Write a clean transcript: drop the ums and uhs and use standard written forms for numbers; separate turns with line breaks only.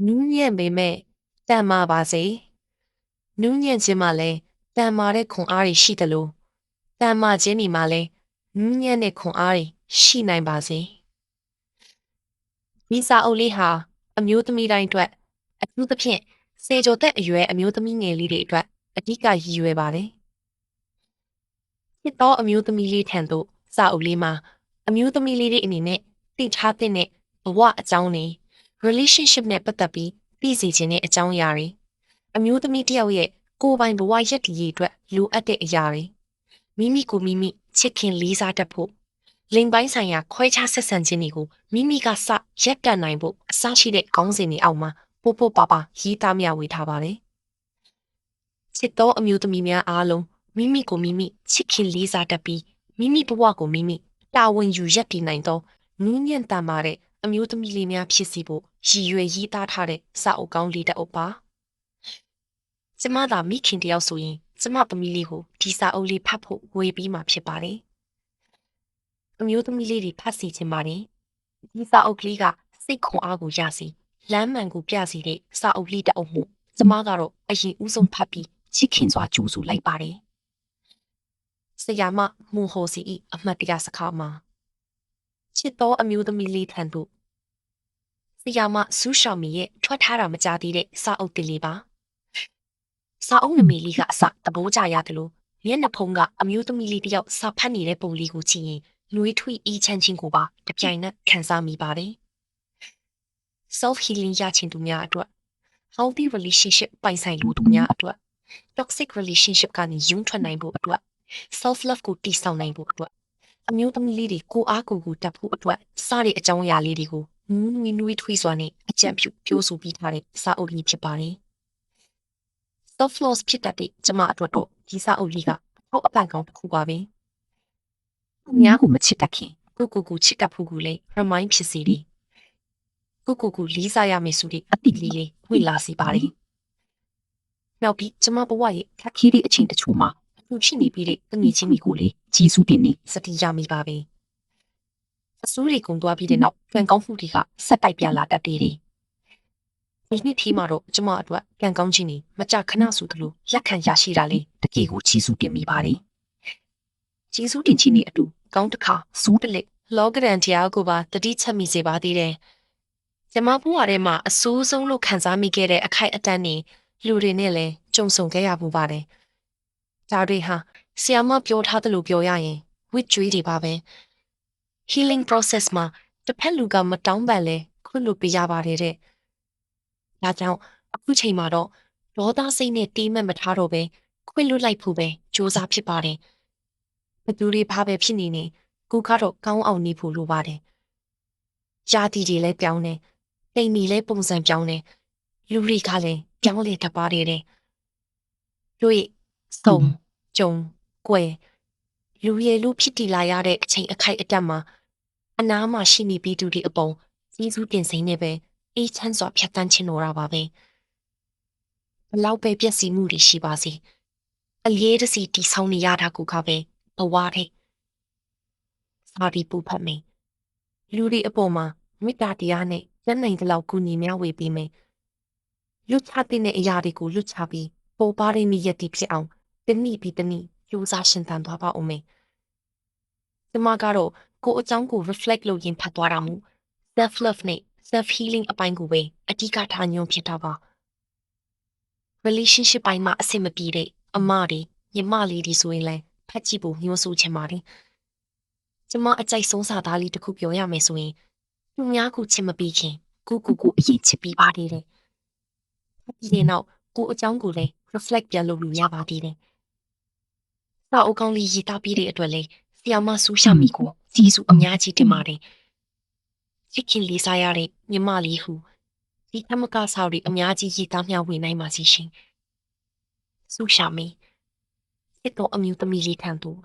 နူးညံ့ပေမဲ့တန်မာပါစေနူးညံ့ခြင်းမှာလည်းတန်မာတဲ့ခွန်အားတွေရှိတယ်လို့တန်မာခြင်းဒီမှာလည်းနူးညံ့တဲ့ခွန်အားတွေရှိနိုင်ပါစေဒီစာအုပ်လေးဟာအမျိုးသမီးတိုင်းအတွက်အထူးသဖြင့်စေကျော်သက်အရွယ်အမျိုးသမီးငယ်လေးတွေအတွက်အဓိကရည်ရွယ်ပါတယ်ဖြစ်သောအမျိုးသမီးလေးထံသို့စာအုပ်လေးမှာအမျိုးသမီးလေးတွေအနေနဲ့သိထားတဲ့ဘဝအကြောင်းတွေ relationship နဲ့ပတ်သက်ပြီးသိစေခြင်းတဲ့အကြောင်းအရာတွေအမျိုးသမီးတစ်ယောက်ရဲ့ကိုယ်ပိုင်ဘဝရည်တည်ရေးအတွက်လိုအပ်တဲ့အရာတွေမိမိကိုမိမိချစ်ခင်လေးစားတတ်ဖို့လိင်ပိုင်းဆိုင်ရာခွဲခြားဆက်ဆံခြင်းတွေကိုမိမိကစရက်တတ်နိုင်ဖို့အစရှိတဲ့ခေါင်းစဉ်တွေအောက်မှာပို့ပို့ပါပါရေးသားမျှဝေထားပါတယ်ချစ်သောအမျိုးသမီးများအားလုံးမိမိကိုမိမိချစ်ခင်လေးစားတတ်ပြီးမိမိဘဝကိုမိမိတာဝန်ယူရက်တည်နိုင်သောနူးညံ့တန်မာတဲ့အမျိုးသမီးလေးများဖြစ်စီဖို့ရည်ရွယ်ရေးသားထားတဲ့စာအုပ်ကောင်းလေးတစ်အုပ်ပါကျမသာမိခင်တယောက်ဆိုရင်ကျမသမီးလေးကိုဒီစာအုပ်လေးဖတ်ဖို့ဝေပြီးမှဖြစ်ပါတယ်အမျိုးသမီးလေးတွေဖတ်စီခြင်းပါတယ်ဒီစာအုပ်ကလေးကစိတ်ခွန်အားကိုရစီလမ်းမှန်ကိုပြစီတဲ့စာအုပ်လေးတစ်အုပ်မှုကျမကတော့အရင်ဦးဆုံးဖတ်ပြီးချစ်ခင်စွာကြိုးဆိုလိုက်ပါတယ်ဆရာမမွန်ဟိုစီ၏အမှတ်တရစကားမှာချစ်သောအမျိုးသမီးလေးထံသို့ဆရာမဆူရှောင်မီရဲ့ထွက်ထားတာမကြသေးတဲ့စာအုပ်တင်လေးပါစာအုပ်နမည်လေးကအစသဘောကျရတယ်လို့မျက်နှာဖုံးကအမျိုးသမီးလေးတယောက်စာဖတ်နေတဲ့ပုံလေးကိုကြည့်ရင်နှွေးထွေးအေးချမ်းခြင်းကိုပါတပြိုင်နက်ခံစားမိပါတယ် self healing ရချင်သူများအတွက် healthy relationship ပိုင်ဆိုင်လိုသူများအတွက် toxic relationship ကနေယွန်းထွက်နိုင်ဖို့အတွက် self love ကိုတည်ဆောက်နိုင်ဖို့အတွက်အမျိုးသမီးလေးတွေကိုအားကိုတတ်ဖို့အတွက်စတဲ့အကြောင်းအရာလေးတွေကိုနွေးထွေးစွာနဲ့အကြံပြုပြောဆိုပြီးထားတဲ့စာအုပ်လေးဖြစ်ပါတယ် self loss ဖြစ်တတ်တဲ့ကျမအတွက်တော့ဒီစာအုပ်လေးကထောက်အပံ့ကောင်းတစ်ခုပါပဲ။အများကိုမချစ်တတ်ခင်ကိုချစ်တတ်ဖို့ကိုလည်း remind ဖြစ်စေတယ်။ကိုလေးစားရမယ်ဆိုတဲ့အတိလေးလေးဝေလာစီပါတယ်။နောက်ပြီးကျမဘဝရဲ့ခက်ခဲတဲ့အချိန်တချို့မှာသူရှိနေပြီးတဲ့တငယ်ချင်းတွေကိုလည်းကြီးစုတင်နေစတိရမိပါပဲ။အစိုးရကုံသွားပြီးတဲ့နောက်ကံကောင်းမှုတွေကဆက်တိုက်ပြလာတတ်တယ်။ဒီနေ့ထီမှာတော့ကျမအတွက်ကံကောင်းခြင်းနေမကြခဏဆိုသလိုလက်ခံရရှိတာလေတကယ်ကိုကြီးစုတင်မိပါတယ်။ကြီးစုတင်ခြင်းနေအတူကောင်းတစ်ခါစူးတလက်လောကရန်တရားကိုပါတတိချက်မိစေပါသေးတယ်။ကျမဘဝထဲမှာအဆိုးဆုံးလို့ခံစားမိခဲ့တဲ့အခိုက်အတန့်နေလူတွေနဲ့လည်းကြုံဆုံခဲ့ရပူပါတယ်။ဒါတွေဟာဆရာမပြောထားသလိုပြောရရင်ဝစ်ကြွေးတွေပါပဲ။ healing process မှာတစ်ဖက်လူကမတောင်းပန်လဲခွင့်လို့ပြရပါတယ်တဲ့။ဒါကြောင့်အခုချိန်မှာတော့ဒေါသစိတ်နဲ့တီးမှတ်မထားတော့ပဲခွင့်လွတ်လိုက်ဖို့ပဲစူးစမ်းဖြစ်ပါတယ်။ဘသူတွေဘာပဲဖြစ်နေနေကိုကတော့ကောင်းအောင်နေဖို့လိုပါတယ်။ရှားတီတွေလည်းပြောင်းနေတိမ်မီလည်းပုံစံပြောင်းနေလူတွေကလည်းပြောင်းလေတပါတယ်တဲ့။တို့စုံကြုံကွယ်လူရည်လူဖြစ်တည်လာရတဲ့အချိန်အခိုက်အတန့်မှာအနားမှာရှိနေပြီးသူတွေအပေါ်ကြီးစုတင်စိမ့်နေပဲအေးချမ်းစွာဖြတ်တန်းချင်တော့တာပါပဲဘလောက်ပဲပြည့်စည်မှုတွေရှိပါစေအလေးတစီတီဆောင်နေရတာကိုကပဲဘဝတဲ့စာရီပူဖတ်မယ်လူတွေအပေါ်မှာမေတ္တာတရားနဲ့ဉာဏ်နိုင်တဲ့လောက်ကူညီမျှဝေပေးမယ်လွတ်ချတဲ့အရာတွေကိုလွတ်ချပြီးပေါ်ပါတဲ့နေရည်ဖြစ်အောင်တနည်းပြီးတနည်းကြိုးစားရှင်သန်သွားပါဦးမယ်ကျမကတော့ကိုအကြောင်းကို reflect လုပ်ရင်ဖတ်သွားတာမို့ self love နဲ့ self healing အပိုင်းကိုပဲအဓိကထားညွှန်ဖြစ်တာပါ relationship ပိုင်းမှာအဆင်မပြေတဲ့အမတွေညီမလေးတွေဆိုရင်လည်းဖတ်ကြည့်ဖို့ညွှန်ဆိုချင်ပါတယ်ကျမအကြိုက်ဆုံးစာသားလေးတစ်ခုပြောရမယ်ဆိုရင်သူများကိုချစ်မပြီးခင်ကိုအရင်ချစ်ပြီးပါသေးတယ်ဒီနောက်ကိုအကြောင်းကိုလည်း reflect ပြန်လုပ်လို့ရပါသေးတယ်စာအုပ်ကောင်းလေးရေးသားပြီးတဲ့အတွက်လည်းဆရာမဆူရှာမီကိုကျေးဇူးအများကြီးတင်ပါတယ်ချစ်ခင်လေးစားရတဲ့ညီမလေးဟုဒီထမကဆောက်တွေအများကြီးရေးသားမျှဝေနိုင်ပါစီရှင်ဆူရှာမီစစ်တော်အမျိုးသမီးလေးထံသို့